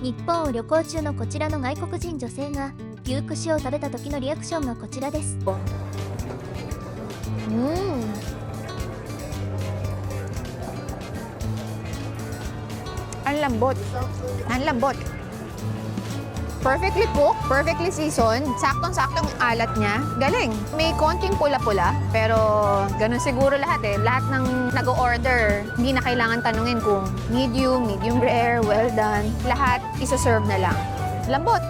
日本を旅行中のこちらの外国人女性が牛串を食べた時のリアクションがこちらです。Ang lambot. Ang lambot. Perfectly cooked, perfectly seasoned, saktong-saktong alat niya. Galing. May konting pula-pula, pero ganun siguro lahat eh. Lahat ng nag-order, hindi na kailangan tanungin kung medium, medium rare, well done. Lahat isa-serve na lang. Lambot.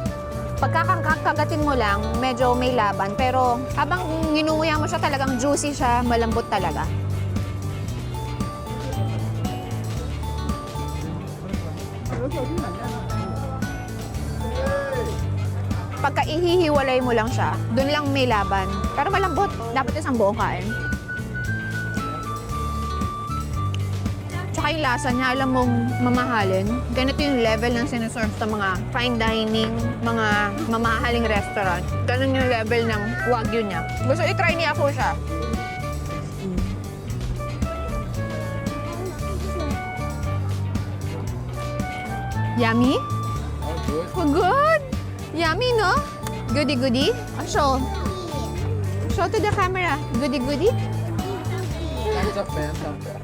Pagkakagatin mo lang, medyo may laban. Pero habang nginunguya mo siya, talagang juicy siya, malambot talaga. Pagka ihihiwalay mo lang siya, dun lang may laban. Pero malambot. Dapat isang buong kain. Tsaka yung lasa niya, alam mong mamahalin. Ganito yung level ng sinuserve sa mga fine dining, mga mamahaling restaurant. Ganun yung level ng wagyu niya. Gusto i-try niya ako siya. Yummy? Oh, good! Yummy, no? Goody-goody? Show. Show to the camera. Goody-goody? Thumbs up, man. Thumbs up.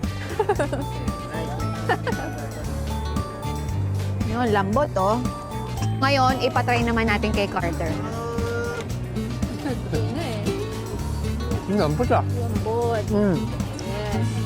Yun, lambot, oh. Ngayon, ipatry naman natin kay Carter. Lambot ah. Lambot. Mm. Yes.